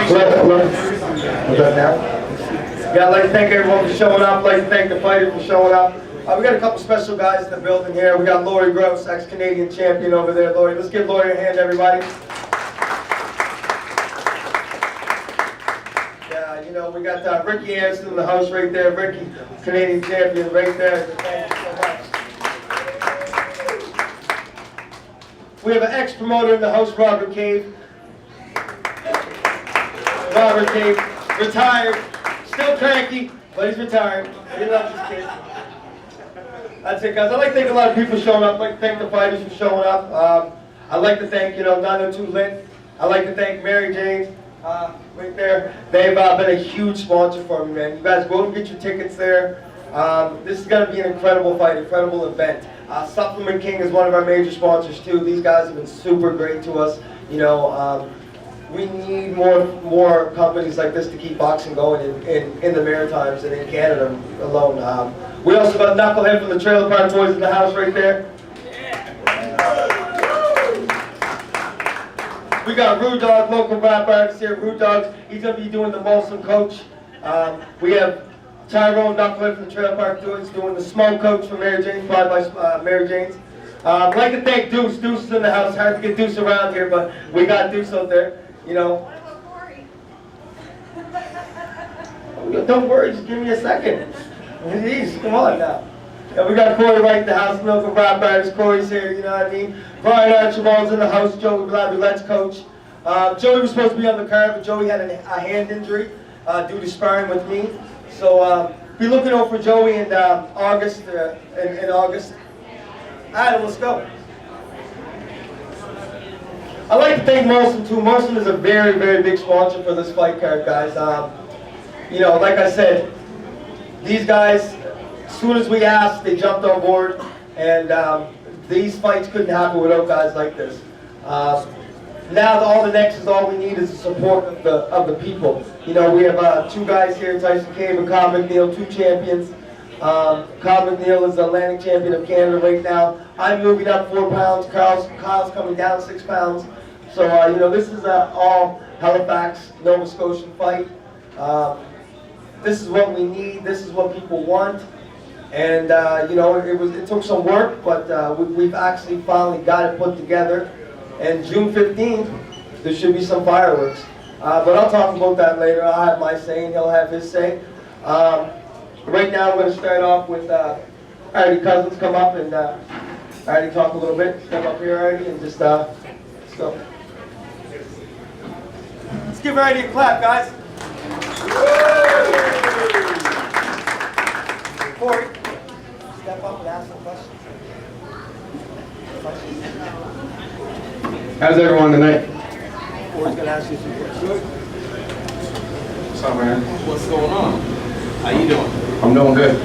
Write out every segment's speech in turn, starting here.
What's up now? Yeah, I'd like to thank everyone for showing up. I'd like to thank the fighters for showing up. We got a couple special guys in the building here. We got Laurie Gross, ex-Canadian champion over there. Laurie, let's give Laurie a hand, everybody. Yeah, you know, we got Ricky Anderson in the house right there. Ricky, Canadian champion right there. Thank you so much. We have an ex-promoter in the house, Robert Cave. Robert Cave, retired, still cranky, but he's retired. He loves his kids. That's it, guys. I'd like to thank a lot of people showing up. I'd like to thank the fighters for showing up. I'd like to thank, 902 Lit. I'd like to thank Mary Jane, right there. They've been a huge sponsor for me, man. You guys go and get your tickets there. This is going to be an incredible fight, incredible event. Supplement King is one of our major sponsors too. These guys have been super great to us. We need more companies like this to keep boxing going in the Maritimes and in Canada alone. We also got Knucklehead from the Trailer Park Boys in the house right there. We got Rude Dog, local rap artist here. Rude Dog, he's going to be doing the Molson Coach. We have Tyrone Knucklehead from the Trailer Park Boys doing the Smoke Coach for Mary Jane, followed by Mary Jane's. I'd like to thank Deuce. Deuce is in the house. Hard to get Deuce around here, but we got Deuce out there. What about Corey? Don't worry, just give me a second. Jeez, come on now. Yeah, we got Corey right in the house, local rap artist. Corey's here, you know what I mean? Brian Archibald's in the house, Joey Let's coach. Joey was supposed to be on the card, but Joey had a hand injury due to sparring with me. So be looking out for Joey in August. In August. Alright, let's go. I'd like to thank Molson too. Molson is a very, very big sponsor for this fight card, guys. Like I said, these guys, as soon as we asked, they jumped on board, and these fights couldn't happen without guys like this. Now all the next is all we need is the support of the people. We have two guys here, Tyson Cave and Kyle McNeil, two champions. Kyle McNeil is the Atlantic champion of Canada right now. I'm moving up 4 pounds. Kyle's coming down 6 pounds. So this is all Halifax, Nova Scotian fight. This is what we need. This is what people want. And it took some work, but we've actually finally got it put together. And June 15th, there should be some fireworks. But I'll talk about that later. I'll have my say, and he'll have his say. Right now, we're going to start off with Artie Cousins come up and Artie talk a little bit. Step up here, Artie, and just let's go. Let's give Artie a clap, guys. Corey, step up and ask some questions. How's everyone tonight? Corey's going to ask you some questions. What's up, man? What's going on? How you doing? I'm doing good.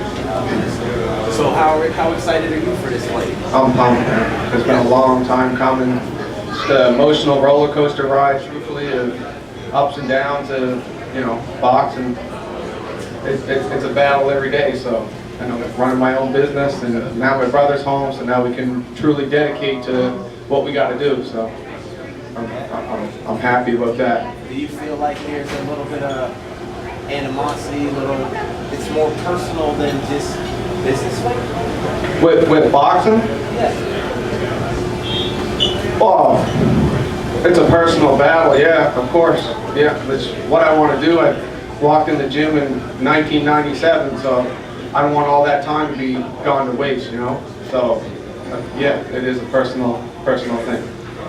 So how excited are you for this fight? I'm pumped, man. It's been a long time coming. Just an emotional roller coaster ride, truthfully, of ups and downs of, boxing. It's a battle every day, so I'm running my own business, and now my brother's home, so now we can truly dedicate to what we got to do, so I'm happy about that. Do you feel like there's a little bit of animosity, it's more personal than just business fight? With boxing? Yes. Oh, it's a personal battle, yeah, of course. Yeah, that's what I want to do. I walked in the gym in 1997, so I don't want all that time to be gone to waste, So, yeah, it is a personal thing,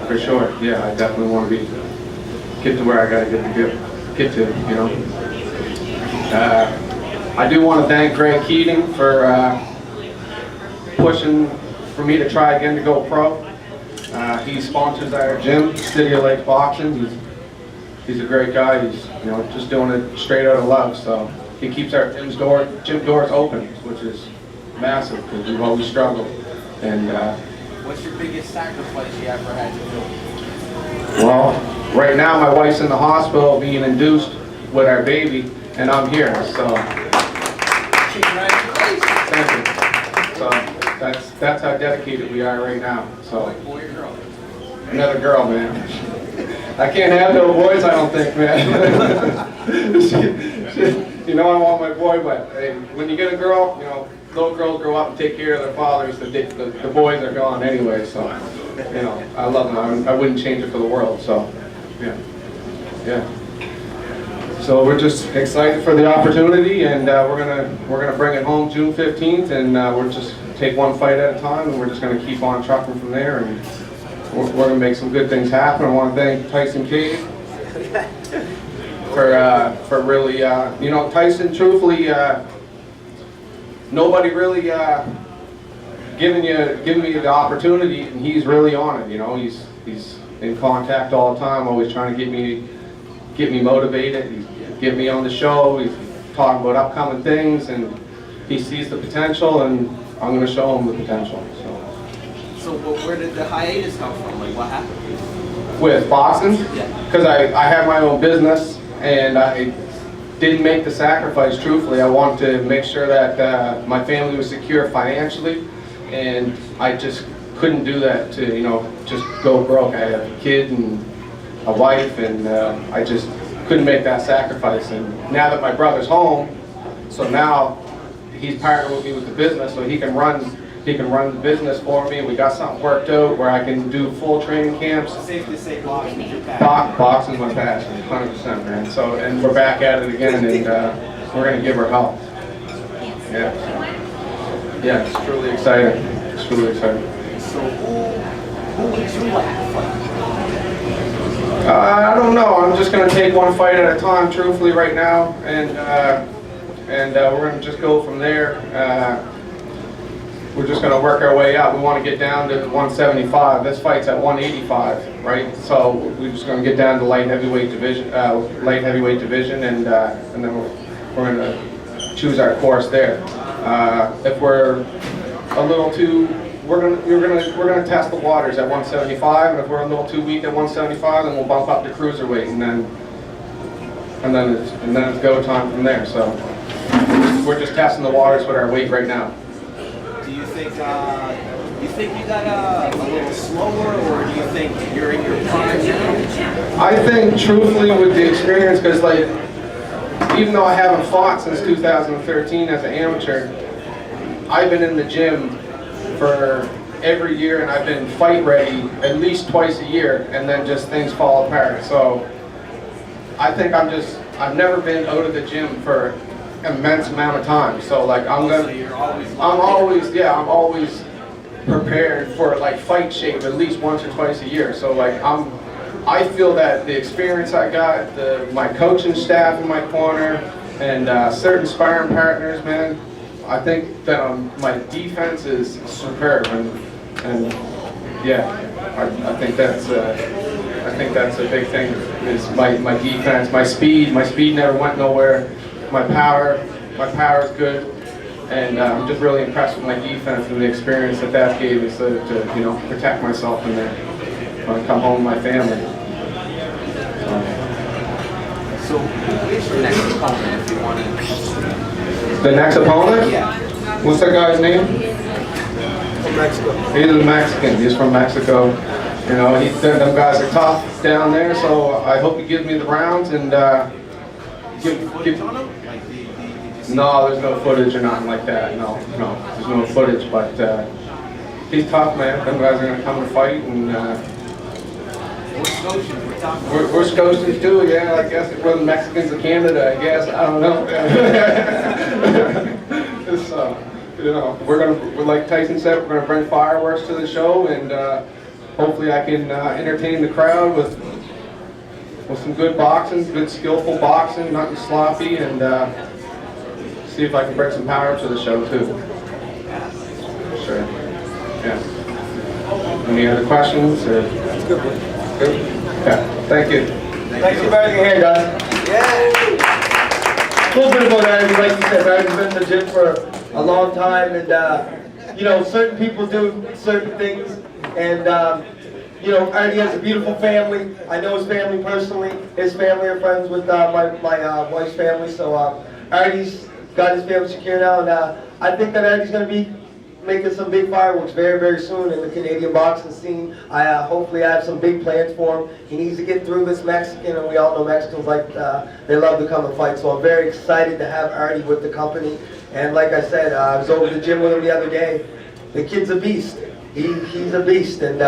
for sure. Yeah, I definitely want to get to where I got to get to, I do want to thank Greg Keating for pushing for me to try again to go pro. He sponsors our gym, City of Lake Boxing. He's a great guy. He's just doing it straight out of love. So he keeps our gym doors open, which is massive because we've always struggled. And what's your biggest sacrifice you ever had to do? Well, right now my wife's in the hospital being induced with our baby, and I'm here. So Congratulations. thank you. So that's how dedicated we are right now. So Boy or girl? another girl, man. I can't have no boys, I don't think, man. You know I want my boy, but hey, when you get a girl, you know, little girls grow up and take care of their fathers. The boys are gone anyway, so, you know, I love them. I wouldn't change it for the world, so, yeah. So we're just excited for the opportunity, and we're gonna bring it home June 15th, and we're just take one fight at a time, and we're just gonna keep on trucking from there, and we're gonna make some good things happen. I want to thank Tyson Cave for really, you know, Tyson, truthfully, nobody really giving me the opportunity, and he's really on it. You know, he's in contact all the time, always trying to get me motivated. He's get me on the show. He's talking about upcoming things, and he sees the potential, and I'm going to show him the potential. So where did the hiatus come from? Like, what happened? With boxing? Yeah. Because I have my own business, and I didn't make the sacrifice, truthfully. I wanted to make sure that my family was secure financially, and I just couldn't do that to, you know, just go broke. I have a kid and a wife, and I just couldn't make that sacrifice. And now that my brother's home, so now he's partnered with me with the business, so he can run the business for me. We got something worked out where I can do full training camps. It's safe to say boxing is your passion. Boxing's my passion, 100%, man. So, and we're back at it again, and we're gonna give her help. Yeah, it's truly exciting. It's truly exciting. So who would you like to fight? I don't know. I'm just gonna take one fight at a time, truthfully, right now, and we're gonna just go from there. We're just going to work our way up. We want to get down to 175. This fight's at 185, right? So we're just going to get down to light heavyweight division, and then we're going to choose our course there. If we're a little too, we're going to test the waters at 175, and if we're a little too weak at 175, then we'll bump up to cruiserweight, and then it's go time from there. So we're just testing the waters with our weight right now. Do you think you got a little slower, or do you think you're in your prime now? I think, truthfully, with the experience, because like, even though I haven't fought since 2013 as an amateur, I've been in the gym for every year, and I've been fight ready at least twice a year, and then just things fall apart. So I think I've never been out of the gym for immense amount of time, so like I'm always prepared for like fight shape at least once or twice a year. So like I feel that the experience I got, my coaching staff in my corner, and certain sparring partners, man, I think that my defense is superb, and yeah, I think that's a big thing. Is my defense, my speed never went nowhere. My power is good, and I'm just really impressed with my defense and the experience that gave me, so to you know, protect myself in there when I come home with my family. So who is your next opponent, if you want to? The next opponent? Yeah. What's that guy's name? From Mexico. He's a Mexican. He's from Mexico. You know, them guys are tough down there, so I hope he gives me the rounds and give. No, there's no footage or nothing like that. No, there's no footage. But he's tough, man. Them guys are gonna come and fight, and We're Scotians. We're talking. we're Scotians too. Yeah, I guess we're the Mexicans of Canada. I guess I don't know. You know, we're like Tyson said, we're gonna bring fireworks to the show, and hopefully I can entertain the crowd with some good boxing, good skillful boxing, nothing sloppy, and see if I can bring some power to the show too. Sure. Yeah. Any other questions? Or? That's good. Good? Yeah. Thank you. Thanks for being here, guys. Yeah. A little bit about Eddie, like you said, Eddie's been in the gym for a long time, and you know, certain people do certain things, and you know, Eddie has a beautiful family. I know his family personally. His family are friends with my wife's family, so Eddie's got his family secure now, and I think that Eddie's going to be making some big fireworks very, very soon in the Canadian boxing scene. Hopefully I have some big plans for him. He needs to get through this Mexican, and we all know Mexicans they love to come and fight. So I'm very excited to have Artie with the company. And like I said, I was over to the gym with him the other day. The kid's a beast. He's a beast, and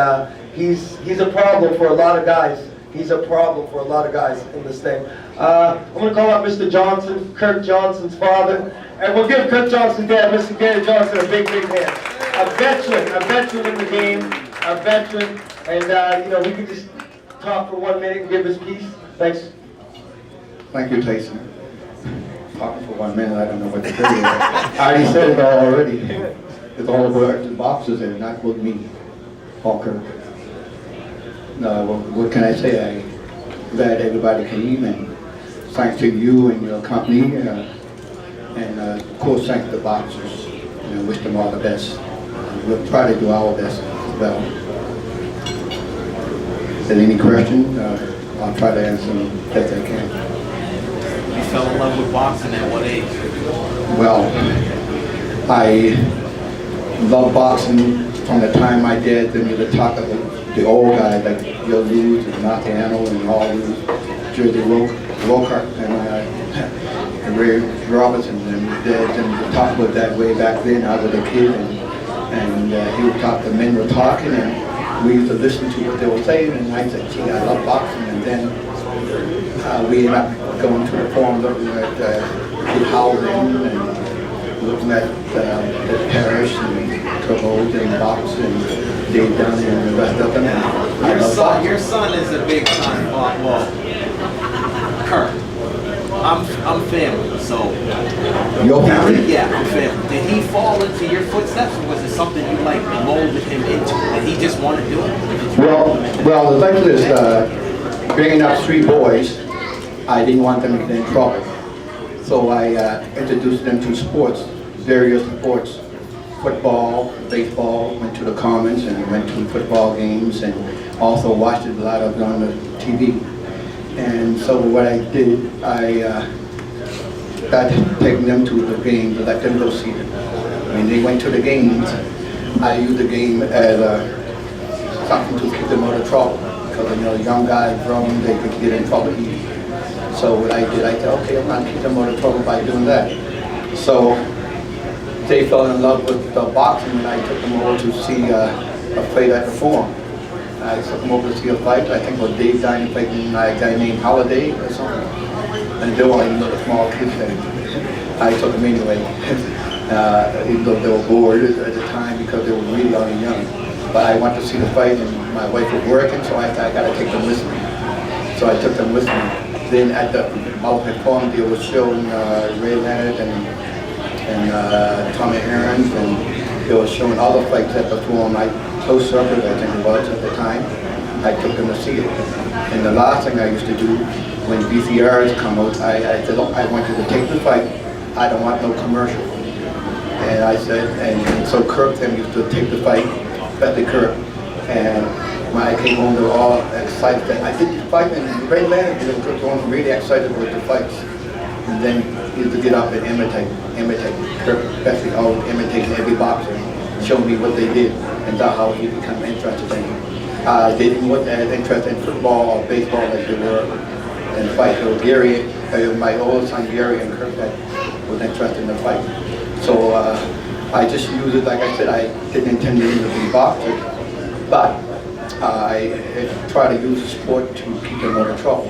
he's a problem for a lot of guys. He's a problem for a lot of guys in this thing. I'm going to call out Mr. Johnson, Kirk Johnson's father. And we'll give Kirk Johnson's dad, Mr. Gary Johnson, a big, big hand. A veteran in the game, a veteran. And, we could just talk for 1 minute and give his piece. Thanks. Thank you, Tyson. Talking for 1 minute, I don't know what to say. I already said it all already. It's all about the boxers there, not with me, Paul Kirk. No, what can I say? I'm glad everybody came, and thanks to you and your company, and of course thanks to the boxers. Wish them all the best. We'll try to do our best as well. Is there any question? I'll try to answer them best I can. You fell in love with boxing at what age? Well, I love boxing from the time my dad took me to talk about the old guys like Joe Lewis and Marciano and all these, Jersey Lockhart and Ray Robertson and dads, and talk about that way back then. I was a kid, and he would talk, the men were talking, and we used to listen to what they were saying, and I said, gee, I love boxing. And then we ended up going to the forum, looking at Kid Howard and looking at the Parrish and Turbo's and Box and Dave down there and the rest of them. Your son is a big time, well, Kirk. I'm family, so. Your family? Yeah, I'm family. Did he fall into your footsteps, or was it something you like molded him into? Did he just want to do it? Well, like this, bringing up 3 boys, I didn't want them to get in trouble. So I introduced them to sports, various sports. Football, baseball, went to the Commons and went to football games, and also watched it a lot of it on the TV. And so what I did, I started taking them to the games and let them go see them. When they went to the games, I used the game as something to keep them out of trouble. Because young guys, grown, they could get in trouble easy. So what I did, I said, okay, I'm going to keep them out of trouble by doing that. So they fell in love with boxing, and I took them over to see a fight at the Forum. I took them over to see a fight. I think it was Dave Diamond fighting a guy named Holiday or something. And they were like little small kids then. I took them anyway. Even though they were bored at the time because they were really young. But I went to see the fight, and my wife was working, so I thought I got to take them with me. So I took them with me. Then at the Multiple Forum, they were showing Ray Leonard and Tommy Aarons, and they were showing all the fights at the Forum. Close circuit, I think it was at the time. I took them to see it. And the last thing I used to do when VCRs come out, I said, look, I want you to take the fight. I don't want no commercial. And I said, and so Kirk then used to take the fight, especially Kirk. And when I came home, they were all excited that I did the fight, and Ray Leonard, they were really excited with the fights. And then he used to get up and imitate Kirk, especially always imitating every boxer, showing me what they did and how he became interested in it. They didn't want as interested in football or baseball like they were in the fight. So Gary, my oldest son Gary and Kirk that was interested in the fight. So I just used it, like I said, I didn't intend them to be boxers, but I try to use the sport to keep them out of trouble,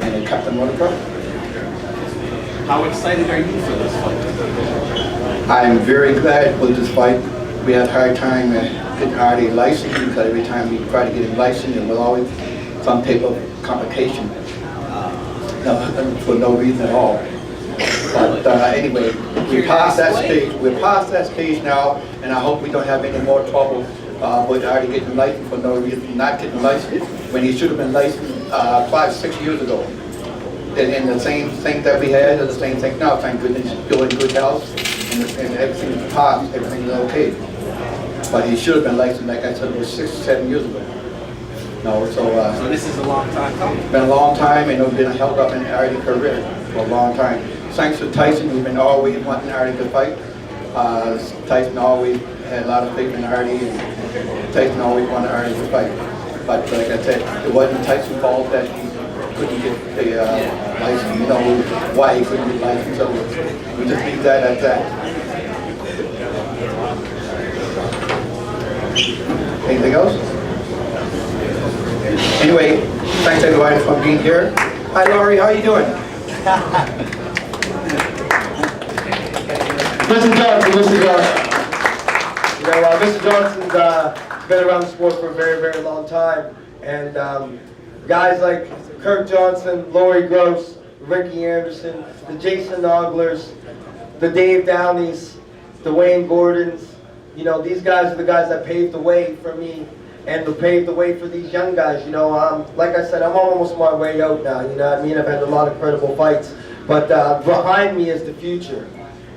and it kept them out of trouble. How excited are you for this fight? I'm very glad with this fight. We had a hard time getting Artie licensed, because every time we tried to get him licensed, there was always some type of complication for no reason at all. But anyway, we're past that stage. We're past that stage now, and I hope we don't have any more trouble with Artie getting licensed for no reason, not getting licensed when he should have been licensed 5-6 years ago. And the same thing that we had is the same thing now. Thank goodness he's still in good health, and everything's passed, everything's okay. But he should have been licensed, like I said, it was 6-7 years ago. No, so this is a long time coming. It's been a long time, and it's been held up in Artie's career for a long time. Thanks to Tyson, who's been always wanting Artie to fight. Tyson always had a lot of faith in Artie, and Tyson always wanted Artie to fight. But like I said, it wasn't Tyson's fault that he couldn't get the license. You know why he couldn't get licensed, so we just leave that at that. Anything else? Anyway, thanks everybody for being here. Hi Laurie, how you doing? Mr. Johnson, Mr. Johnson. You know, Mr. Johnson's been around the sport for a very, very long time. And guys like Kirk Johnson, Laurie Gross, Ricky Anderson, the Jason Noglers, the Dave Downeys, the Wayne Gordons, you know, these guys are the guys that paved the way for me and to pave the way for these young guys. You know, like I said, I'm almost my way out now, you know what I mean? I've had a lot of credible fights. But behind me is the future.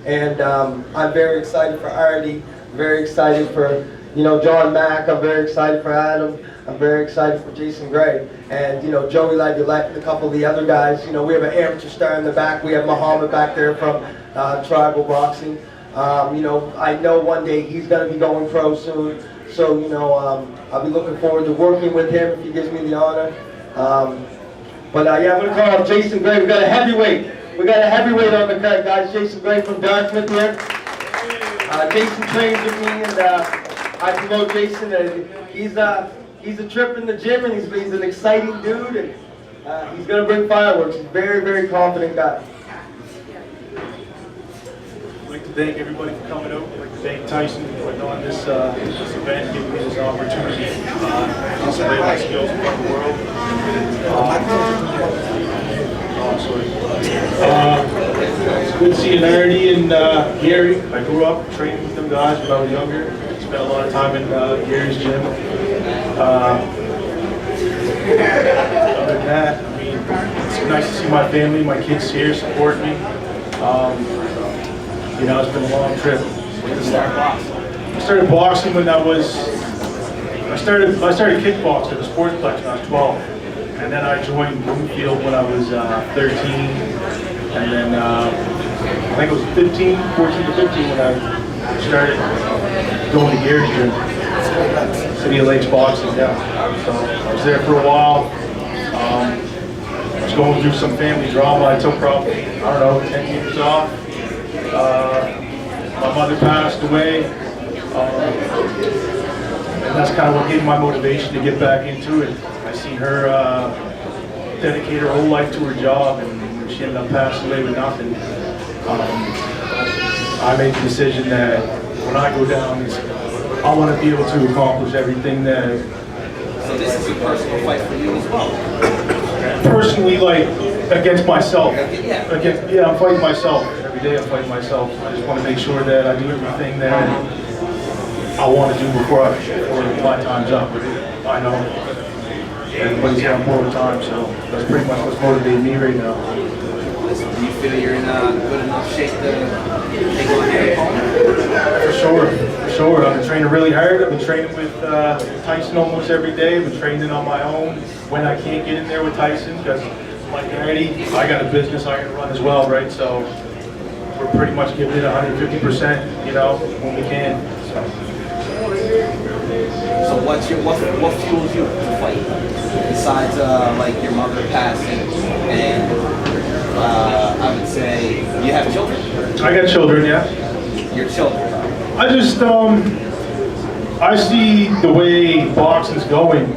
And I'm very excited for Artie, very excited for, you know, John Mack, I'm very excited for Adam, I'm very excited for Jason Gray. And, you know, Joey Laviolette and a couple of the other guys. You know, we have an amateur star in the back. We have Muhammad back there from Tribal Boxing. You know, I know one day he's going to be going pro soon. So, you know, I'll be looking forward to working with him if he gives me the honor. But yeah, I'm going to call up Jason Gray. We got a heavyweight. We got a heavyweight on the card, guys. Jason Gray from Dartmouth here. Jason trains with me, and I promote Jason. He's a trip in the gym, and he's an exciting dude, and he's going to bring fireworks. He's a very, very confident guy. I'd like to thank everybody for coming out. I'd like to thank Tyson for putting on this event, giving me this opportunity to display my skills in front of the world. It's good seeing Artie and Gary. I grew up training with them guys when I was younger. Spent a lot of time in Gary's gym. Other than that, I mean, it's nice to see my family, my kids here support me. You know, it's been a long trip. When did you start boxing? I started boxing when I started kickboxing at the Sportsplex when I was 12. And then I joined Bloomfield when I was 13. And then I think it was 14 to 15 when I started going to Gary's gym. City of Lakes Boxing, yeah. So I was there for a while. I was going through some family drama. I took probably, I don't know, 10 years off. My mother passed away, and that's kind of what gave me my motivation to get back into it. I seen her dedicate her whole life to her job, and she ended up passing away with nothing. I made the decision that when I go down, I want to be able to accomplish everything that... So this is a personal fight for you as well? Personally, like, against myself. Yeah. I'm fighting myself. Every day I'm fighting myself. I just want to make sure that I do everything that I want to do before my time's up. I know everybody's got more time, so that's pretty much what's motivating me right now. Listen, do you feel you're in good enough shape to take on your opponent? For sure. I've been training really hard. I've been training with Tyson almost every day. I've been training on my own when I can't get in there with Tyson, because like Artie, I got a business I got to run as well, right? So we're pretty much giving it 150%, you know, when we can. So what fuels you to fight besides like your mother passing and I would say you have children? I got children, yeah. Your children. I just I see the way boxing's going,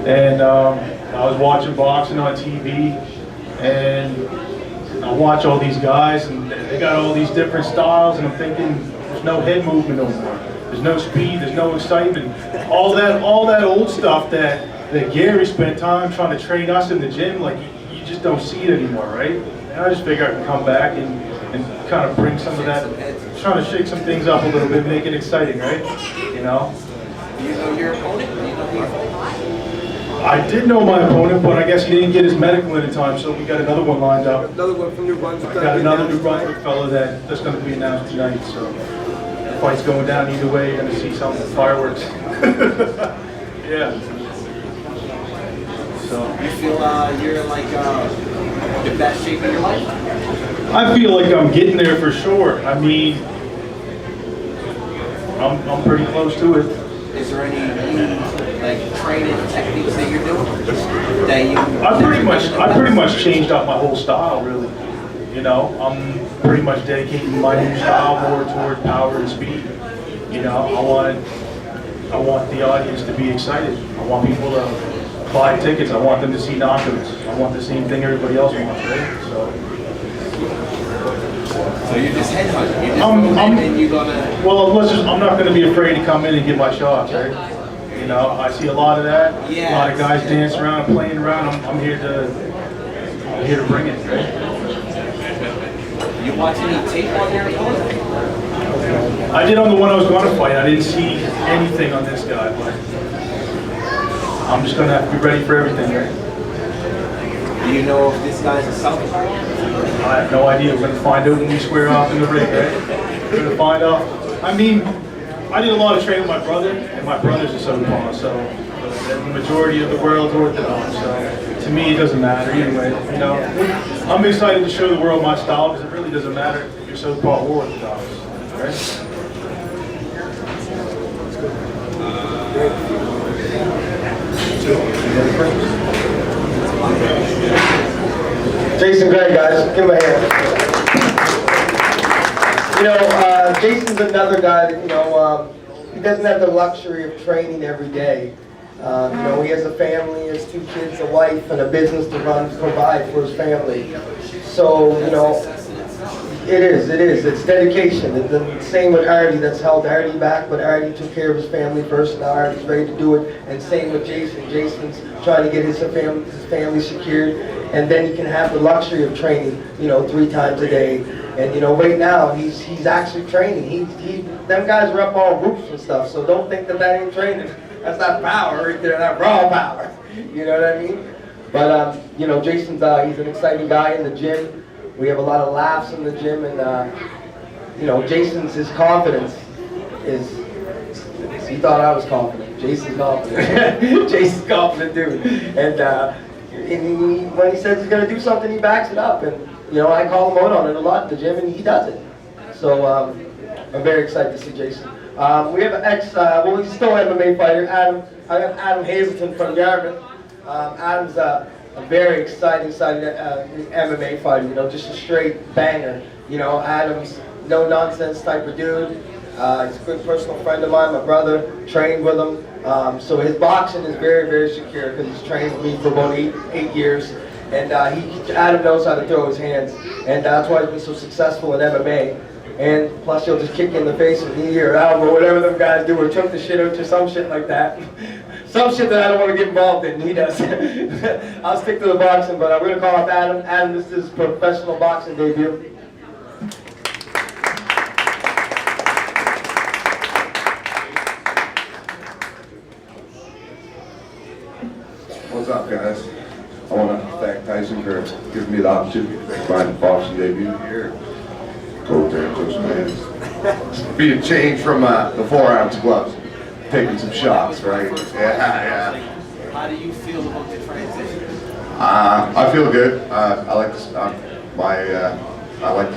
and I was watching boxing on TV, and I watch all these guys, and they got all these different styles, and I'm thinking, there's no head movement no more. There's no speed, there's no excitement. All that old stuff that Gary spent time trying to train us in the gym, like you just don't see it anymore, right? And I just figure I can come back and kind of bring some of that, trying to shake some things up a little bit, make it exciting, right? You know? Do you know your opponent? Do you know your opponent? I did know my opponent, but I guess he didn't get his medical in time, so we got another one lined up. Another one from New Brunswick. I got another New Brunswick fellow that's going to be announced tonight, so the fight's going down either way. You're going to see some fireworks. Yeah. So You feel you're in like the best shape of your life? I feel like I'm getting there for sure. I mean, I'm pretty close to it. Is there any new, like, training techniques that you're doing? That you... I pretty much changed up my whole style, really. You know, I'm pretty much dedicating my new style more toward power and speed. You know, I want the audience to be excited. I want people to buy tickets. I want them to see knockouts. I want the same thing everybody else wants, right? So you're just headhunting. You're just going in and you're gonna... Well, I'm not going to be afraid to come in and get my shots, right? You know, I see a lot of that. Yeah. A lot of guys dancing around and playing around. I'm here to bring it, right? You watch any tape on your opponent? I did on the one I was going to fight. I didn't see anything on this guy, but I'm just going to have to be ready for everything, right? Do you know if this guy's a southpaw? I have no idea. We're going to find out when we square off in the ring, right? We're going to find out. I mean, I did a lot of training with my brother, and my brother's a southpaw, so the majority of the world's orthodox. So to me, it doesn't matter anyway. You know, I'm excited to show the world my style because it really doesn't matter if you're southpaw or orthodox, right? Jason Gregg, guys, give him a hand. You know, Jason's another guy that, you know, he doesn't have the luxury of training every day. You know, he has a family, he has 2 kids, a wife, and a business to run, to provide for his family. So, you know, it is. It's dedication. It's the same with Artie that's held Artie back, but Artie took care of his family first, and now Artie's ready to do it. And same with Jason. Jason's trying to get his family secured, and then he can have the luxury of training, you know, 3 times a day. And you know, right now he's actually training. Them guys are up on roofs and stuff. So don't think that ain't training. That's not power right there. That raw power. You know what I mean? But you know, Jason's he's an exciting guy in the gym. We have a lot of laughs in the gym, and you know, his confidence is. He thought I was confident. Jason's confident. Jason's confident dude. And when he says he's gonna do something, he backs it up. And you know, I call him out on it a lot in the gym, and he does it. So I'm very excited to see Jason. We have an well, he's still an MMA fighter. I have Adam Hazelton from Yarmouth. Adam's a very exciting MMA fighter, you know, just a straight banger. You know, Adam's no nonsense type of dude. He's a good personal friend of mine. My brother trained with him. So his boxing is very, very secure because he's trained with me for about eight years. And Adam knows how to throw his hands. And that's why he's been so successful in MMA. And plus he'll just kick you in the face with knee or elbow, whatever them guys do, or choke the shit out you, some shit like that. Some shit that I don't want to get involved in, he does. I'll stick to the boxing, but we're going to call up Adam. Adam, this is his professional boxing debut. What's up, guys? I want to thank Tyson for giving me the opportunity to make my boxing debut here. Go there, push my hands. Be a change from the 4-ounce gloves. Taking some shots, right? Yeah. How do you feel about the transition? I feel good. I like to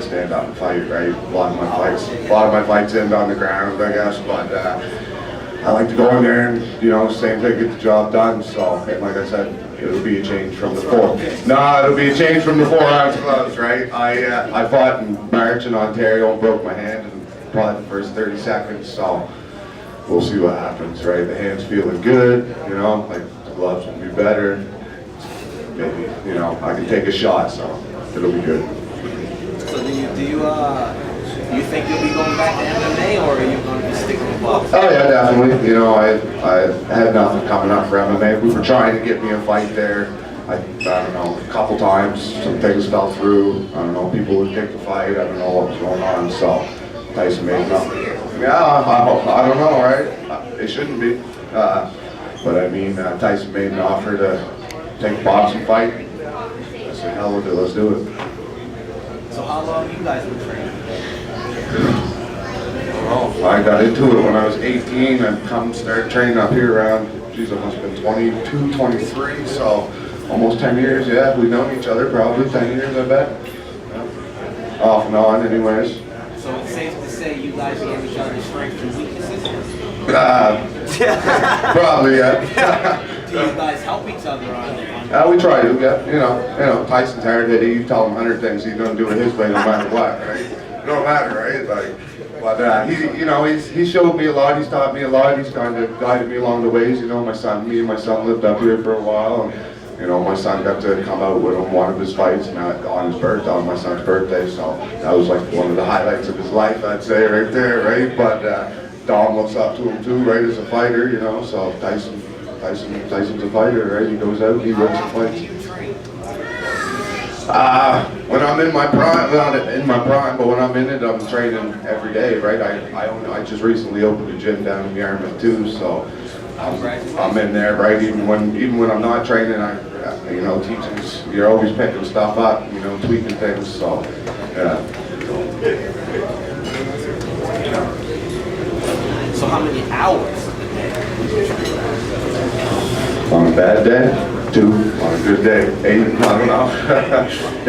stand up and fight, right? A lot of my fights end on the ground, I guess, but I like to go in there and, you know, same thing, get the job done. So, and like I said, it'll be a change from the 4-ounce gloves, right? I fought in March in Ontario and broke my hand in probably the first 30 seconds, so we'll see what happens, right? The hand's feeling good, you know, like the gloves will be better. Maybe, you know, I can take a shot, so it'll be good. So do you think you'll be going back to MMA, or are you going to be sticking with boxing? Oh yeah, definitely. You know, I had nothing coming up for MMA. We were trying to get me a fight there. I don't know, a couple times, some things fell through. I don't know, people would take the fight. I don't know what was going on, so Tyson made an offer. Yeah, I don't know, right? It shouldn't be. But I mean, Tyson made an offer to take a boxing fight. I said, hell with it, let's do it. So how long you guys been training? I got into it when I was 18 and started training up here around, geez, I must have been 22, 23, so almost 10 years, yeah. We've known each other probably 10 years, I bet. Yeah. Off and on, anyways. So it's safe to say you guys gave each other strengths and weaknesses? Probably, yeah. Do you guys help each other on We try to, yeah. You know, Tyson's hard-headed. You tell him 100 things, he's gonna do it his way no matter what, right? No matter, right? Like, but he showed me a lot. He's taught me a lot. He's kind of guided me along the ways. You know, me and my son lived up here for a while, and you know, my son got to come out with him one of his fights on his birthday, on my son's birthday. So that was like one of the highlights of his life, I'd say, right there, right? But Dom looks up to him too, right, as a fighter, you know. So Tyson's a fighter, right? He goes out, he wins the fights. When I'm in my prime, not in my prime, but when I'm in it, I'm training every day, right? I just recently opened a gym down in Yarmouth too, so I'm in there, right? Even when I'm not training, you know, teaching. You're always picking stuff up, you know, tweaking things. So, yeah. So how many hours a day? On a bad day? 2, on a good day, 8, I don't know.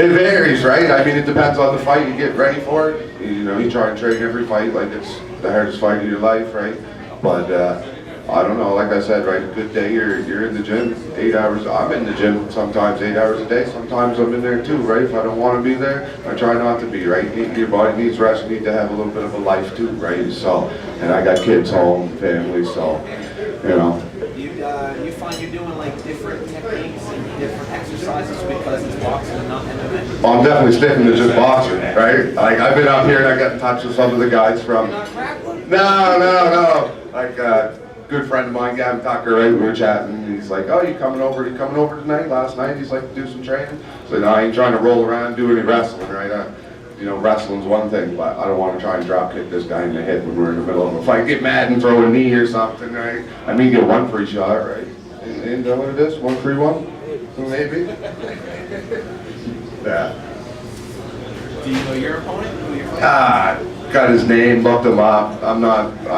It varies, right? I mean, it depends on the fight you get ready for. You know, you try and train every fight like it's the hardest fight of your life, right? But I don't know, like I said, right, a good day, you're in the gym 8 hours. I'm in the gym sometimes 8 hours a day. Sometimes I'm in there too, right? If I don't want to be there, I try not to be, right? Your body needs rest. You need to have a little bit of a life too, right? So, and I got kids home, family, so, you know. You find you're doing like different techniques and different exercises because it's boxing and not MMA? Well, I'm definitely sticking to just boxing, right? Like, I've been up here and I got in touch with some of the guys from... No. Like, good friend of mine, Gavin Tucker, right? We were chatting. He's like, "Oh, you coming over tonight?" Last night, he's like, "Do some training." So no, I ain't trying to roll around, do any wrestling, right? You know, wrestling's one thing, but I don't want to try and drop kick this guy in the head when we're in the middle of a fight. Get mad and throw a knee or something, right? I mean, get one free shot, right? Ain't that what it is? 1 free one? Maybe? Yeah. Do you know your opponent? Who you're fighting? Got his name, looked him up. I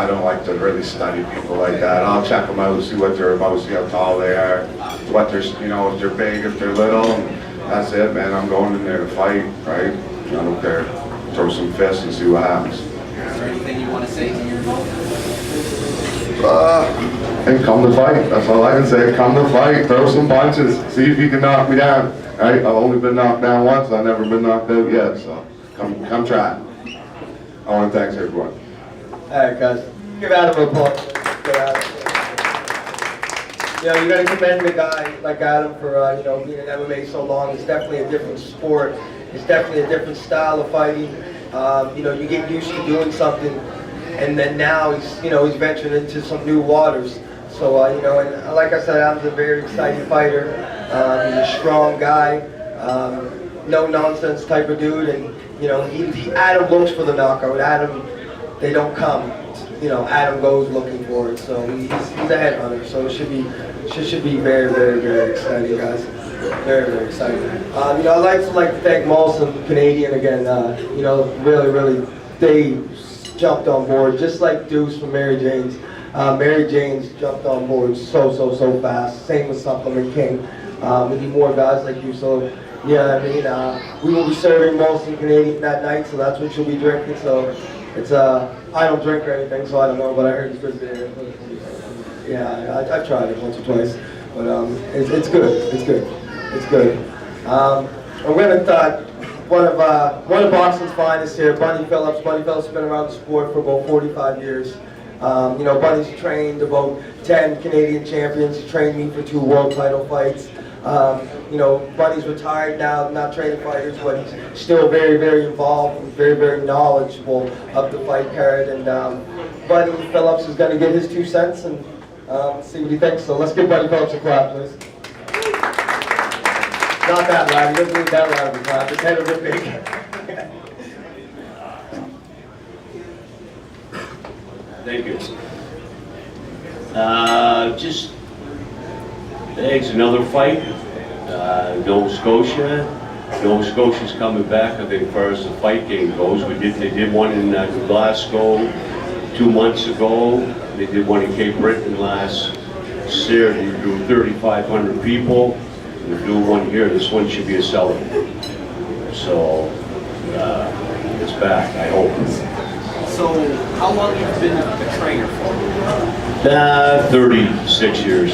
don't like to really study people like that. I'll check them out, see what they're about, see how tall they are, what they're, you know, if they're big, if they're little. And that's it, man. I'm going in there to fight, right? I don't care. Throw some fists and see what happens. Is there anything you want to say to your opponent? And come to fight. That's all I can say. Come to fight. Throw some punches. See if you can knock me down. Right? I've only been knocked down once. I've never been knocked out yet. So come try. I want to thank everyone. All right, guys. Give Adam a applause. You know, you got to commend a guy like Adam for you know, being in MMA so long. It's definitely a different sport. It's definitely a different style of fighting. You know, you get used to doing something, and then now he's venturing into some new waters. So you know, and like I said, Adam's a very exciting fighter. He's a strong guy, no nonsense type of dude, and you know, Adam looks for the knockout. Adam, they don't come. You know, Adam goes looking for it. So he's a headhunter. So it should be very, very, very exciting, guys. Very, very exciting. You know, I'd like to thank Molson Canadian again. You know, really, they jumped on board just like Deuce from Mary Jane's. Mary Jane's jumped on board so fast. Same with Supplement King. We need more guys like you. So yeah, I mean, we will be serving Molson Canadian that night. So that's what you'll be drinking. So it's I don't drink or anything, so I don't know, but I heard it's good beer. Yeah, I've tried it once or twice, but it's good. It's good. It's good. We're gonna talk one of boxing's finest here, Bunny Phillips. Bunny Phillips has been around the sport for about 45 years. You know, Bunny's trained about 10 Canadian champions. He trained me for 2 world title fights. You know, Bunny's retired now, not training fighters, but he's still very, very involved and very, very knowledgeable of the fight card. And Bunny Phillips is going to get his 2 cents and see what he thinks. So let's give Bunny Phillips a clap, please. Not that loud. He doesn't need that loud of a clap. His head a bit big. Thank you. Just thanks. Another fight. Nova Scotia. Nova Scotia's coming back. I think, as far as the fight game goes, they did one in Glasgow 2 months ago. They did one in Cape Breton last Saturday. They drew 3,500 people. They'll do one here. This one should be a seller. So it's back, I hope. So, how long have you been a trainer for? 36 years.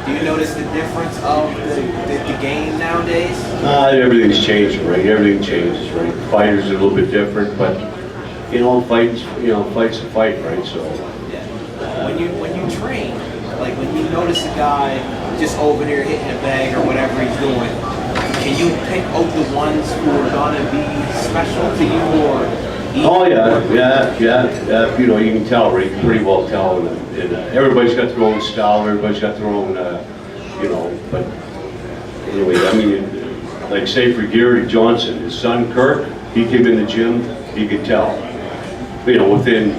Do you notice the difference of the game nowadays? Everything's changing, right? Everything changes, right? Fighters are a little bit different, but fight's a fight, right? So. Yeah. When you train, like when you notice a guy just over there hitting a bag or whatever he's doing, can you pick out the ones who are gonna be special to you or? Oh yeah. You can tell, right? You can pretty well tell, and everybody's got their own style. Everybody's got their own, But anyway, I mean, like say for Gary Johnson, his son Kirk, he came in the gym. You could tell, within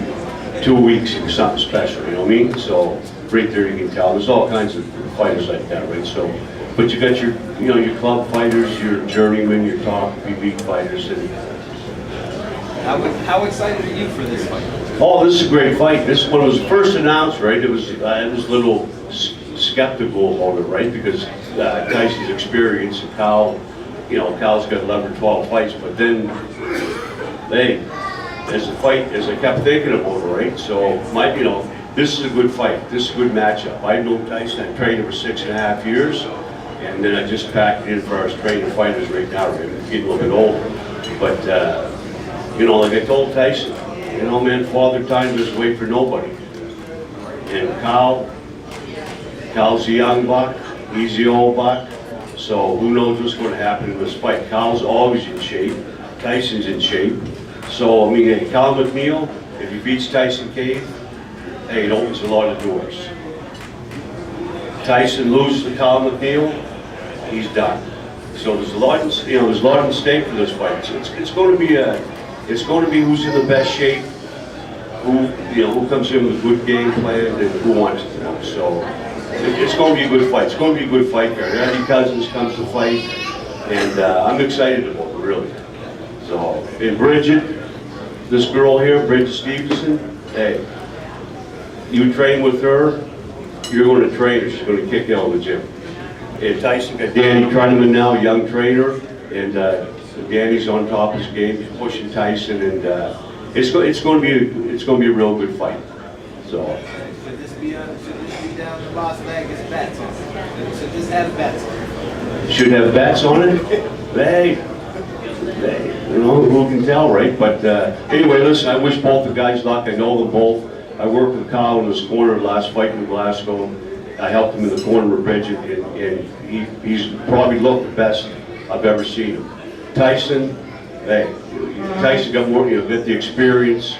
2 weeks he was something special. You know what I mean? So right there you can tell. There's all kinds of fighters like that, right? So, but you got your club fighters, your journeymen, your top elite fighters, and. How excited are you for this fight? Oh, this is a great fight. This when it was first announced, right? I was a little skeptical about it, right? Because Tyson's experience, and Cal's got 11 or 12 fights, but then, as I kept thinking about it, right? So this is a good fight. This is a good matchup. I know Tyson. I trained him for 6.5 years, and then I just packed in for our training fighters right now. Right? I'm getting a little bit older, but. Like I told Tyson, man, Father Time doesn't wait for nobody. And Cal's a young buck, he's the old buck, so who knows what's going to happen in this fight. Cal's always in shape, Tyson's in shape. So, Cal McNeil, if he beats Tyson Cave, it opens a lot of doors. Tyson loses to Cal McNeil, he's done. So there's a lot, there's a lot at stake for this fight. So it's going to be who's in the best shape, who comes in with a good game plan, and who wants to. So it's going to be a good fight. It's going to be a good fight there. Eddie Cousins comes to fight, and I'm excited about it, really. So, and Bridget, this girl here, Bridget Stevenson, hey, you train with her, you're going to train her. She's going to kick you out of the gym. And Tyson got Danny Trunnman now, young trainer, and Danny's on top of his game. He's pushing Tyson, and it's going to be a real good fight. So. Should this be down to Las Vegas bets? Should this have bets? Should have bets on it. They, who can tell, right? But anyway, listen. I wish both the guys luck. I know them both. I worked with Kyle in his corner last fight in Glasgow. I helped him in the corner with Bridget, and he's probably looked the best I've ever seen him. Tyson, Tyson got more, got the experience.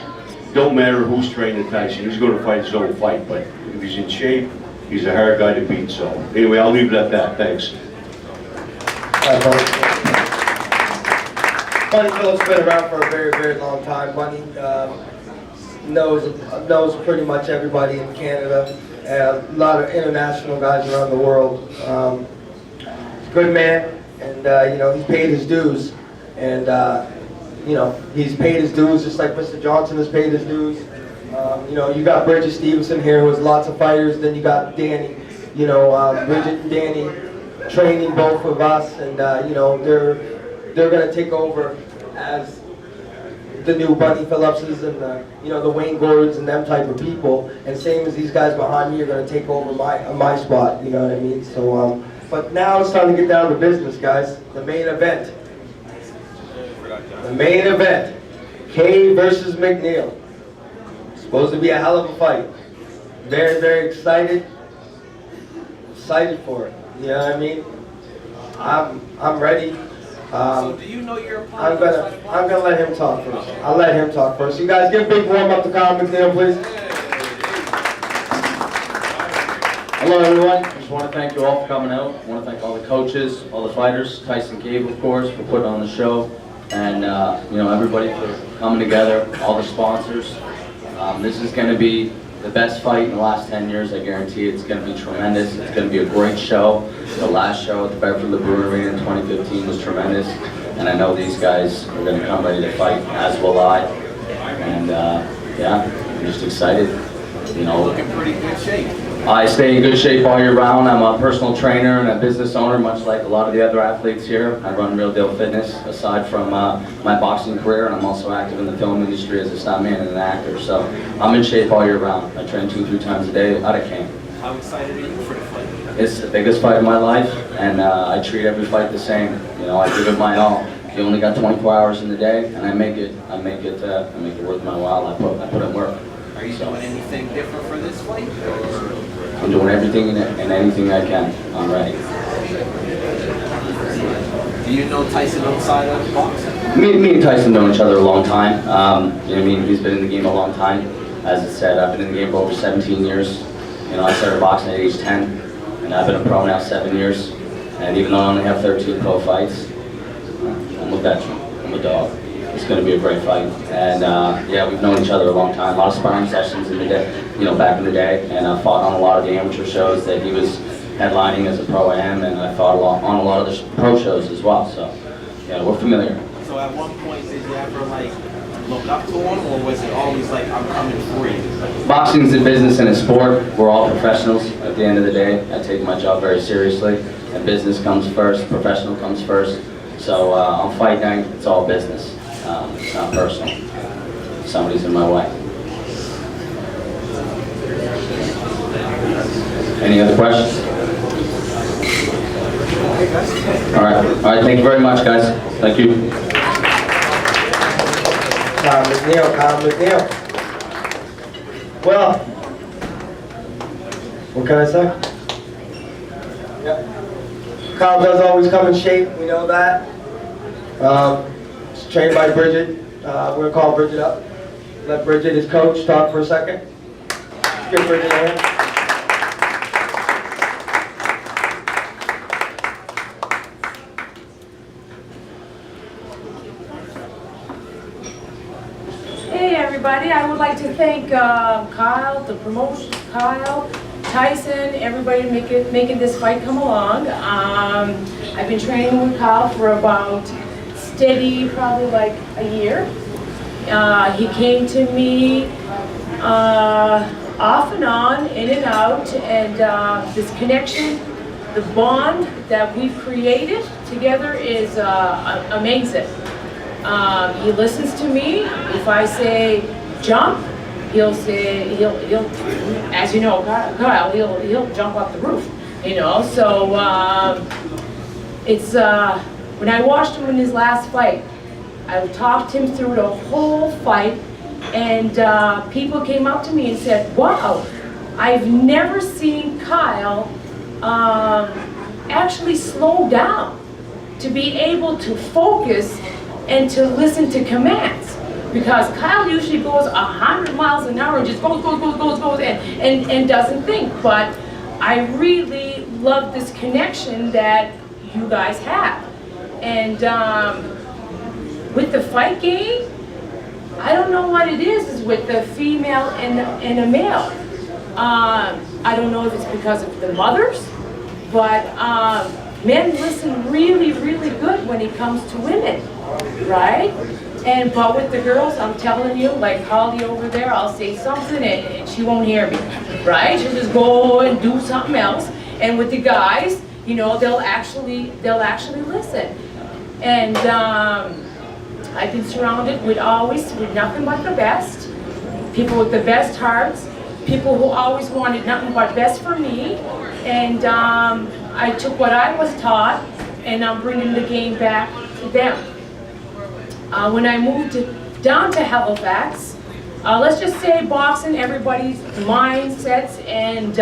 Don't matter who's training Tyson, he's going to fight his own fight, but if he's in shape, he's a hard guy to beat. So anyway, I'll leave it at that. Thanks. Bunny Phillips been around for a very, very long time. Bunny knows pretty much everybody in Canada. A lot of international guys around the world. Good man, and he's paid his dues, and he's paid his dues just like Mr. Johnson has paid his dues. You got Bridget Stevenson here, who has lots of fighters. Then you got Danny. Bridget and Danny training both of us, and they're gonna take over as the new Bunny Phillipses and the Wayne Gords and them type of people, and same as these guys behind me are going to take over my spot. You know what I mean? So, but now it's time to get down to business, guys. The main event. The main event. K versus McNeil. Supposed to be a hell of a fight. Very, very excited. Excited for it. You know what I mean? I'm ready. So do you know your opponent? I'm gonna let him talk first. I'll let him talk first. You guys give a big warm up to Kyle McNeil, please. Hello everyone, I just want to thank you all for coming out. I want to thank all the coaches, all the fighters, Tyson Cave of course for putting on the show, and everybody for coming together, all the sponsors. This is going to be the best fight in the last 10 years, I guarantee. It's going to be tremendous. It's going to be a great show. The last show at the Beverly LeBrun Arena in 2015 was tremendous, and I know these guys are going to come ready to fight, as will I. And I'm just excited. Looking pretty good shape. I stay in good shape all year round. I'm a personal trainer and a business owner, much like a lot of the other athletes here. I run Real Deal Fitness, aside from my boxing career, and I'm also active in the film industry as a stuntman and an actor. So I'm in shape all year round. I train 2-3 times a day out of camp. How excited are you for the fight? It's the biggest fight of my life, and I treat every fight the same. You know, I give it my all. You only got 24 hours in the day, and I make it worth my while. I put in work. Are you doing anything different for this fight? I'm doing everything and anything I can. I'm ready. Do you know Tyson outside of boxing? Me and Tyson know each other a long time. You know what I mean? He's been in the game a long time. As I said, I've been in the game for over 17 years. You know, I started boxing at age 10, and I've been a pro now 7 years. And even though I only have 13 pro fights, I'm a veteran. I'm a dog. It's going to be a great fight. And yeah, we've known each other a long time. A lot of sparring sessions in the day, you know, back in the day. And I fought on a lot of the amateur shows that he was headlining as a pro-am, and I fought on a lot of the pro shows as well. So yeah, we're familiar. So at one point, did you ever like look up to him, or was it always like, I'm coming for you? Boxing's a business and a sport. We're all professionals at the end of the day. I take my job very seriously. And business comes first, professional comes first. So on fight night, it's all business. It's not personal. Somebody's in my way. Any other questions? All right, thank you very much, guys. Thank you. McNeil. Well, what can I say? Yep. Kyle does always come in shape, we know that. He's trained by Bridget. We're going to call Bridget up. Let Bridget, his coach, talk for a second. Give Bridget a hand. Hey everybody, I would like to thank Kyle, the promotion, Kyle, Tyson, everybody making this fight come along. I've been training with Kyle for about steady, probably like a year. He came to me off and on, in and out, and this connection, the bond that we've created together is amazing. He listens to me. If I say jump, he'll as you know, Kyle, he'll jump off the roof, you know. So it's when I watched him in his last fight, I talked him through the whole fight, and people came up to me and said, "Wow, I've never seen Kyle actually slow down to be able to focus and to listen to commands." Because Kyle usually goes 100 miles an hour and just goes, and doesn't think. But I really love this connection that you guys have. And with the fight game, I don't know what it is with the female and a male. I don't know if it's because of the mothers, but men listen really, really good when it comes to women, right? But with the girls, I'm telling you, like Holly over there, I'll say something and she won't hear me, right? She'll just go and do something else. And with the guys, you know, they'll actually listen. And I've been surrounded with nothing but the best, people with the best hearts, people who always wanted nothing but best for me. And I took what I was taught, and I'm bringing the game back to them. When I moved down to Halifax, let's just say boxing, everybody's mindsets and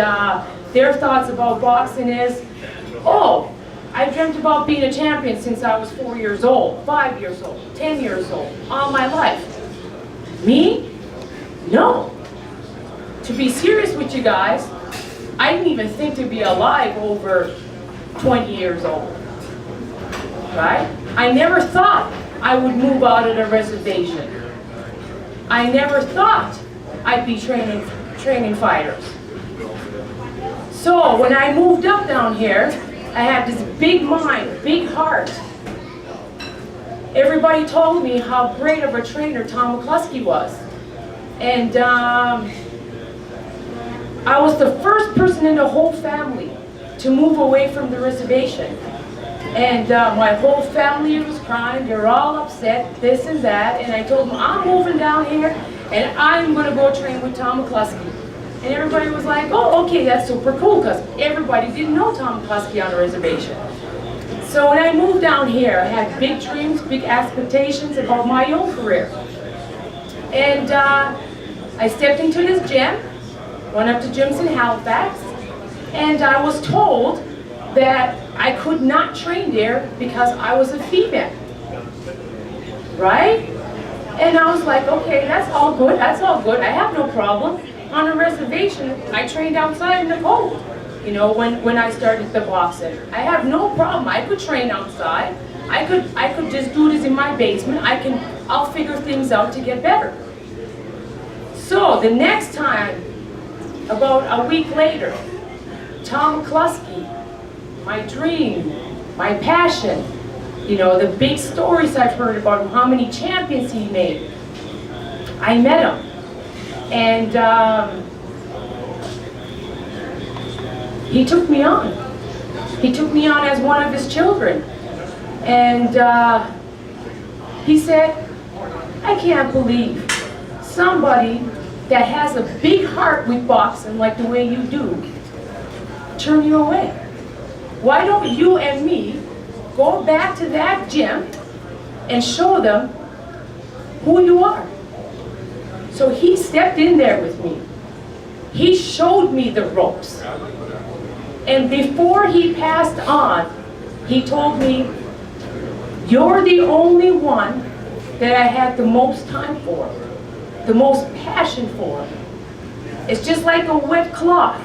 their thoughts about boxing is, oh, I dreamt about being a champion since I was 4 years old, 5 years old, 10 years old, all my life. Me? No. To be serious with you guys, I didn't even think to be alive over 20 years old, right? I never thought I would move out of the reservation. I never thought I'd be training fighters. So when I moved up down here, I had this big mind, big heart. Everybody told me how great of a trainer Tom McCluskey was. And I was the first person in the whole family to move away from the reservation. And my whole family was crying, they're all upset, this and that, and I told them, I'm moving down here, and I'm gonna go train with Tom McCluskey. And everybody was like, oh, okay, that's super cool, because everybody didn't know Tom McCluskey on the reservation. So when I moved down here, I had big dreams, big expectations about my own career. And I stepped into this gym, went up to gyms in Halifax, and I was told that I could not train there because I was a female, right? And I was like, okay, that's all good, I have no problem. On a reservation, I trained outside in the cold, you know, when I started the boxing. I have no problem, I could train outside, I could just do this in my basement, I'll figure things out to get better. So the next time, about a week later, Tom McCluskey, my dream, my passion, you know, the big stories I've heard about him, how many champions he made. I met him, and he took me on. He took me on as one of his children, and he said, I can't believe somebody that has a big heart with boxing like the way you do, turn you away. Why don't you and me go back to that gym and show them who you are? So he stepped in there with me. He showed me the ropes. And before he passed on, he told me, you're the only one that I had the most time for, the most passion for. It's just like a wet cloth.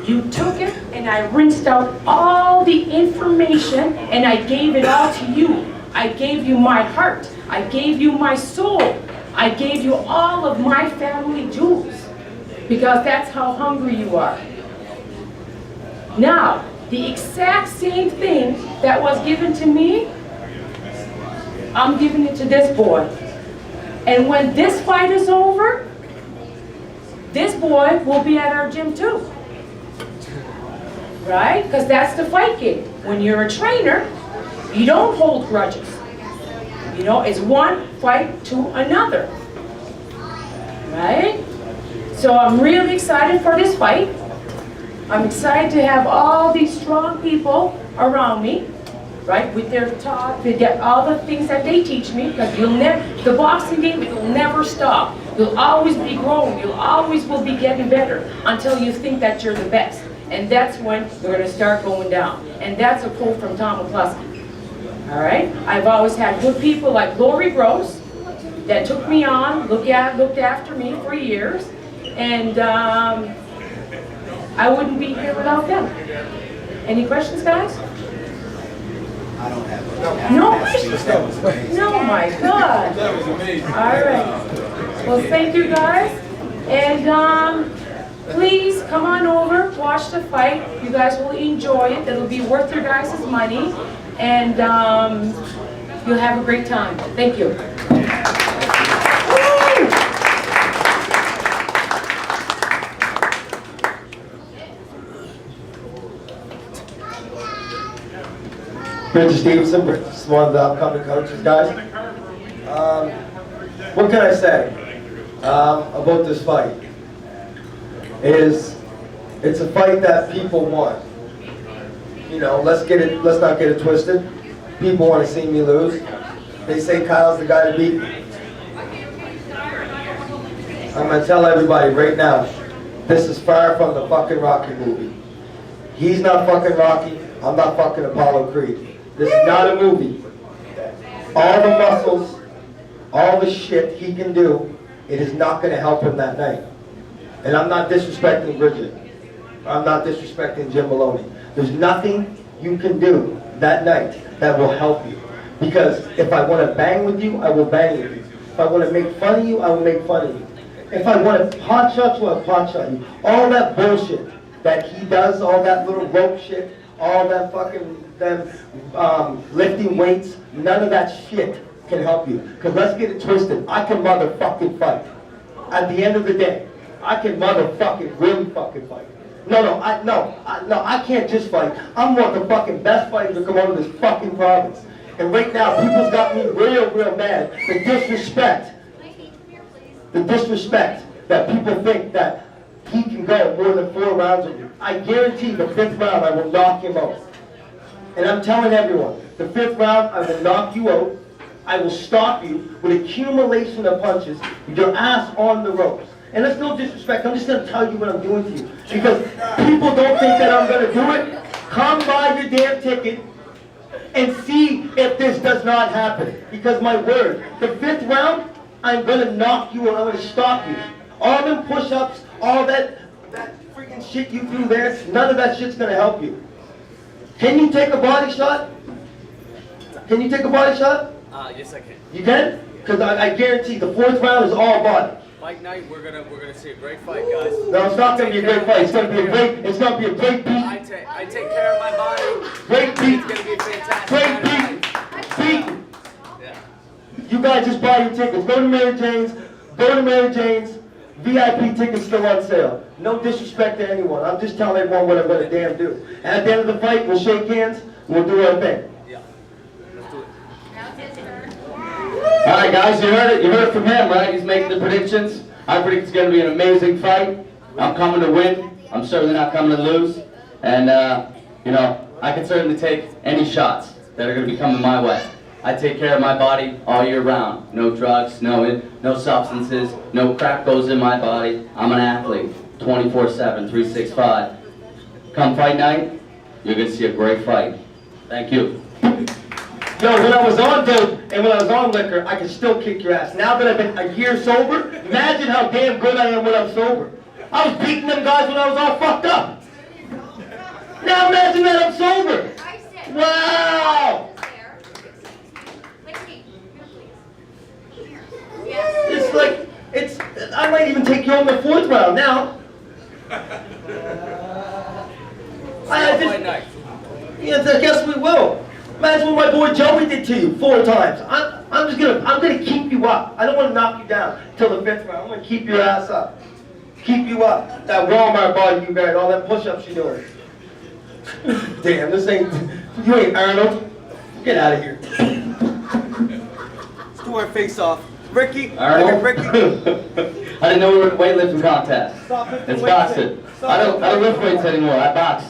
You took it and I rinsed out all the information and I gave it all to you. I gave you my heart. I gave you my soul. I gave you all of my family jewels because that's how hungry you are. Now, the exact same thing that was given to me, I'm giving it to this boy. And when this fight is over, this boy will be at our gym too. Right? Because that's the fight game. When you're a trainer, you don't hold grudges. You know, it's one fight to another. Right? So I'm really excited for this fight. I'm excited to have all these strong people around me, right? With their talk, they get all the things that they teach me, because the boxing game, it will never stop. You'll always be growing. You'll always will be getting better until you think that you're the best. And that's when you're going to start going down. And that's a quote from Tom McCluskey. All right? I've always had good people like Lori Gross that took me on, looked after me for years, and I wouldn't be here without them. Any questions, guys? I don't have No questions? No, my God. That was amazing. All right. Well, thank you, guys. And please come on over, watch the fight. You guys will enjoy it. It'll be worth your guys' money. And you'll have a great time. Thank you. Bridget Stevenson, Bridget's one of the upcoming coaches, guys. What can I say about this fight? It's a fight that people want. You know, let's not get it twisted. People want to see me lose. They say Kyle's the guy to beat. I'm gonna tell everybody right now, this is far from the fucking Rocky movie. He's not fucking Rocky. I'm not fucking Apollo Creed. This is not a movie. All the muscles, all the shit he can do, it is not going to help him that night. And I'm not disrespecting Bridget. I'm not disrespecting Jim Maloney. There's nothing you can do that night that will help you. Because if I want to bang with you, I will bang with you. If I want to make fun of you, I will make fun of you. If I want to pot shot you, I'll pot shot you. All that bullshit that he does, all that little rope shit, all that fucking lifting weights, none of that shit can help you. Because let's get it twisted. I can motherfucking fight. At the end of the day, I can motherfucking really fucking fight. No, I can't just fight. I'm one of the fucking best fighters to come out of this fucking province. And right now, people's got me real mad. The disrespect that people think that he can go more than 4 rounds with you. I guarantee the 5th round, I will knock him out. And I'm telling everyone, the 5th round, I will knock you out. I will stop you with accumulation of punches, with your ass on the ropes. And that's no disrespect, I'm just gonna tell you what I'm doing to you. Because people don't think that I'm gonna do it. Come buy your damn ticket and see if this does not happen. Because my word, the 5th round, I'm gonna knock you and I'm gonna stop you. All them push-ups, all that freaking shit you do there, none of that shit's gonna help you. Can you take a body shot? Can you take a body shot? Yes, I can. You can? Because I guarantee the 4th round is all body. Fight night, we're gonna see a great fight, guys. No, it's not gonna be a great fight. It's gonna be a great beat. I take care of my body. Great beat. It's gonna be a fantastic Great night. beat. Yeah. You guys just buy your tickets. Go to Mary Jane's. Go to Mary Jane's. VIP tickets still on sale. No disrespect to anyone. I'm just telling everyone what I'm gonna damn do. And at the end of the fight, we'll shake hands. And we'll do our thing. Yeah. Let's do it. All right, guys, you heard it from him, right? He's making the predictions. I predict it's going to be an amazing fight. I'm coming to win. I'm certainly not coming to lose. And, you know, I can certainly take any shots that are going to be coming my way. I take care of my body all year round. No drugs, no substances, no crap goes in my body. I'm an athlete, 24/7, 365. Come fight night, you're going to see a great fight. Thank you. Yo, when I was on dope and when I was on liquor, I could still kick your ass. Now that I've been a year sober, imagine how damn good I am when I'm sober. I was beating them guys when I was all fucked up. Now imagine that I'm sober. Wow! It's like, I might even take you on the 4th round now. Yes, I guess we will. Imagine what my boy Joey did to you 4 times. I'm gonna keep you up. I don't want to knock you down till the 5th round. I'm gonna keep your ass up. Keep you up. That Walmart body you got, all that push-ups you're doing. Damn, you ain't Arnold. Get out of here. Let's do our face-off. Ricky, Arnold? Ricky. I didn't know we were in a weightlifting contest. It's boxing. I don't lift weights anymore. I box.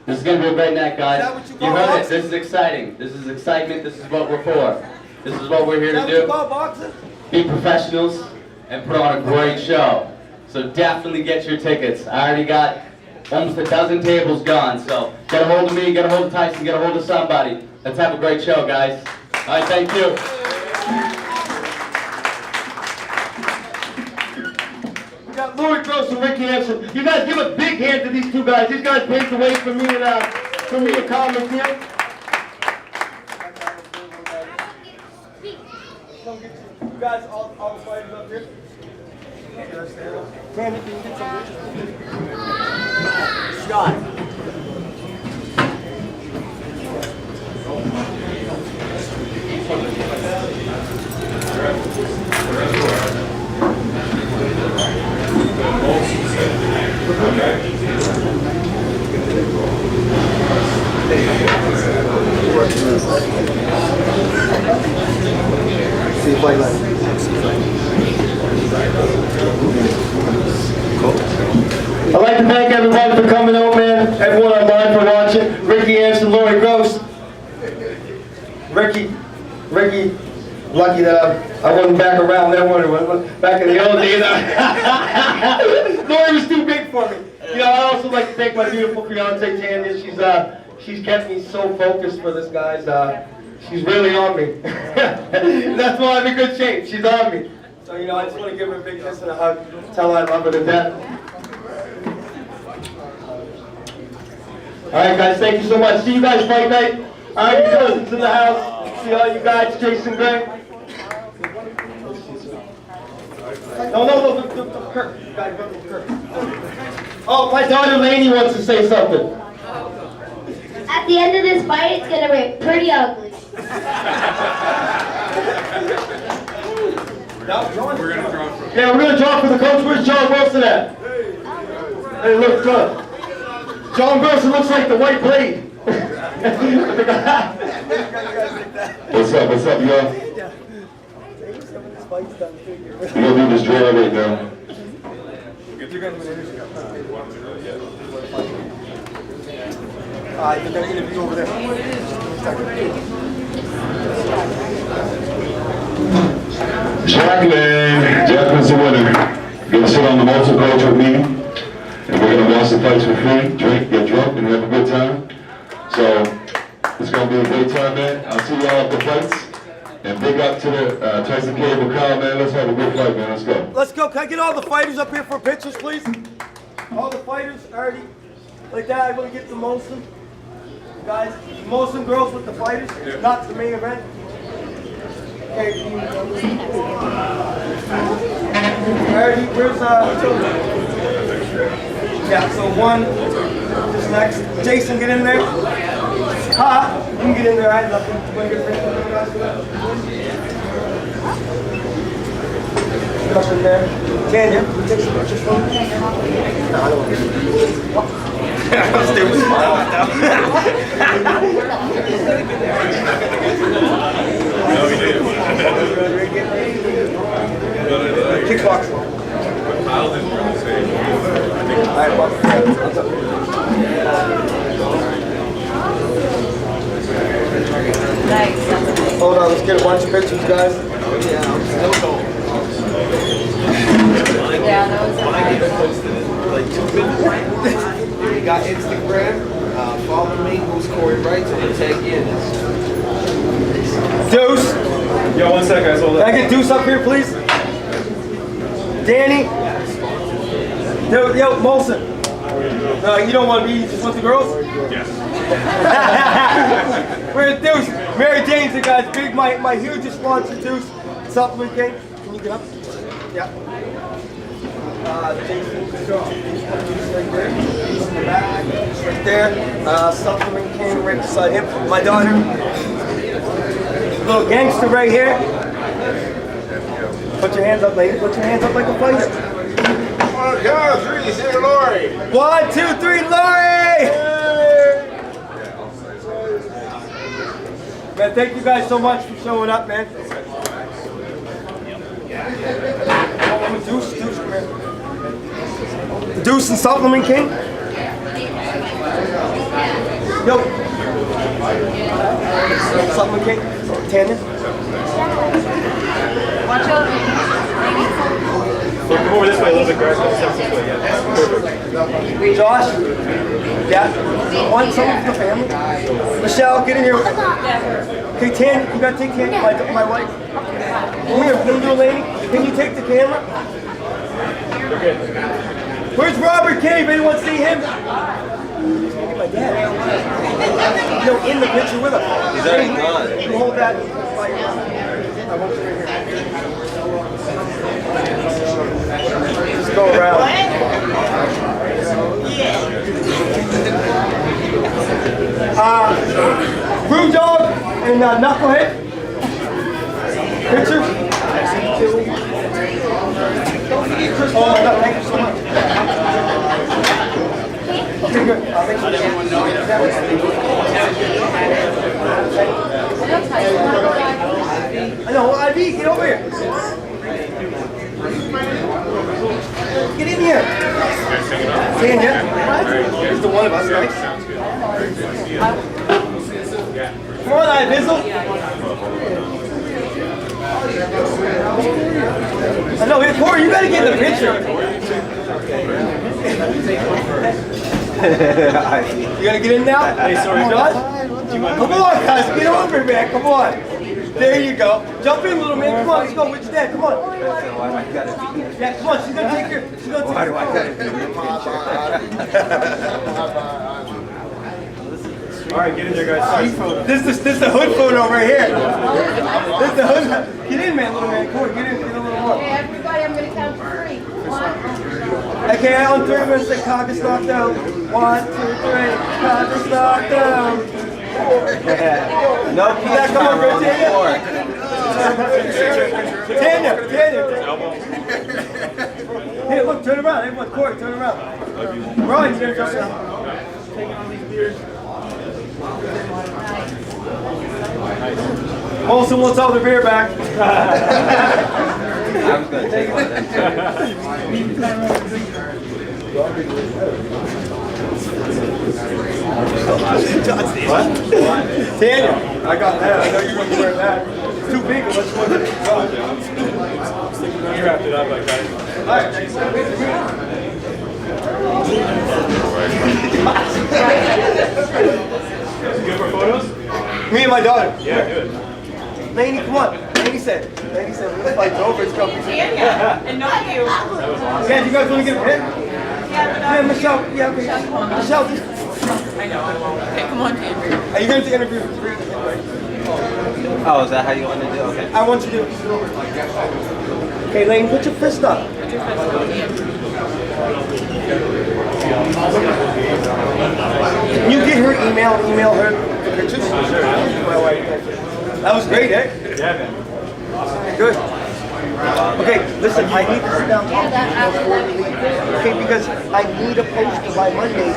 This is gonna be a great night, guys. Is that what you You call heard it. boxing? This is exciting. This is excitement. This is what we're for. This is what we're here to do. boxing? Be professionals and put on a great show. So definitely get your tickets. I already got almost a dozen tables gone. So get a hold of me, get a hold of Tyson, get a hold of somebody. Let's have a great show, guys. All right, thank you. We got Louis Gross and Ricky Hansen. You guys give a big hand to these 2 guys. These guys paved the way for me and Colin McNeil. You guys, all the fighters up here. Randy, can you get some Shot. See you fight later. I'd like to thank everybody for coming out, man. Everyone online for watching. Ricky Hansen, Lori Gross. Ricky, lucky that I wasn't back around then when it was back in the old days. Lori was too big for me. You know, I also like to thank my beautiful fiance Tanya. She's kept me so focused for this, guys. She's really on me. That's why I'm in good shape. She's on me. So, you know, I just want to give her a big kiss and a hug. Tell her I love her to death. All right, guys, thank you so much. See you guys fight night. All right, cousins in the house. See all you guys, Jason Gray. No, the Kirk. Guy, go to Kirk. Oh, my daughter Lainey wants to say something. At the end of this fight, it's gonna be pretty ugly. We're gonna throw it from Yeah, we're gonna drop for the coach. Where's John Wilson at? Hey, look, John Wilson looks like the white blade. What's up, y'all? You don't need this drill right now. You're gonna interview over there. Jacqueline's the winner. Gonna sit on the multiple coach with me, and we're gonna watch the fights for free, drink, get drunk, and have a good time. So, it's gonna be a great time, man. I'll see y'all at the fights. And big up to the Tyson Cable Kyle, man. Let's have a good fight, man. Let's go. Let's go. Can I get all the fighters up here for pictures, please? All the fighters already like that. I'm gonna get the Molson guys, Molson girls with the fighters, not the main event. Okay. Alrighty, where's yeah, so one just next. Jason, get in there. Ha! You can get in there. I had nothing. Get up in there. Tanya, can you take some pictures for me? No, I don't want to. I'm still smiling now. Kickboxing. Hold on, let's get a bunch of pictures, guys. Yeah, that was like 2 minutes. You got Instagram, follow me, who's Corey Wright, so we'll tag in. Deuce. Yo, 1 sec, guys, hold Can on. I get Deuce up here, please? Danny. Yo, Molson. No, you don't want to be, you just want the girls? Yes. Where's Deuce? Mary Jane's the guys, big, my hugest sponsor, Deuce. Supplement King. Can you get up? Yeah. Jason, right there. He's in the back. Right there. Supplement King right beside him. My daughter. Little gangster right here. Put your hands up, lady. Put your hands up like a fighter. 1, 2, 3, say Lori. 1, 2, 3, Lori! Man, thank you guys so much for showing up, man. Deuce, come here. Deuce and Supplement King. Yo. Supplement King. Tanya. Watch out. Come over this way a little bit, guys. This way, yeah. Josh. Yeah. Want someone from the family? Michelle, get in here. Okay, Tanya, you gotta take Tanya, my wife. Come here, can you do a lady? Can you take the camera? Where's Robert Cave? Anyone see him? My dad. No, in the picture with him. He's already gone. You can hold that. I want you right here. Just go around. Brew Dog and Knucklehead. Picture. Oh my God, thank you so much. Okay, good. I know, IV, get over here. Get in here. Tanya. Here's the one of us, right? Come on, Ibizzle. I know, here, Corey, you gotta get in the picture. You gotta get in now? Hey, sorry, Josh. Come on, guys, get over, man. Come on. There you go. Jump in, little man. Come on, let's go. Which dad? Come on. Yeah, come on. She's gonna take her. She's gonna take her. All right, get in there, guys. This is the hood photo right here. This is the hood. Get in, man, little man. Come on, get in. Get a little more. Okay, everybody, I'm gonna count to 3. 1. Okay, on 3, I'm gonna say cock is knocked down. 1, 2, 3. Cock is knocked down. No, Come on, bro, Tanya. Tanya. Here, look, turn around. Everyone, Corey, turn around. Brian, you're gonna jump Taking on these beers. in. Molson wants all the beer back. I was gonna take one of them What? Daniel, I got that. I know you're gonna wear that. It's too big. Let's put it. You wrapped it up like that. Good for photos? Me and my daughter. Yeah, good. Lainey, come on. Lainey said, when this fight's over, it's coming. Yeah, and not you. Yeah, do you guys want to get a hit? Yeah, Michelle. Yeah, okay. Michelle, just... I know, I won't. Okay, come on, Andrew. Are you going to interview for free? Oh, is that how you want to do it? Okay. I want you to... Okay, Lane, put your fist up. Put your fist up, Andrew. Can you get her email her the pictures? Sure. That was great, eh? Yeah, man. Good. Okay, listen, I need to sit down. Okay, because I need a poster by Monday.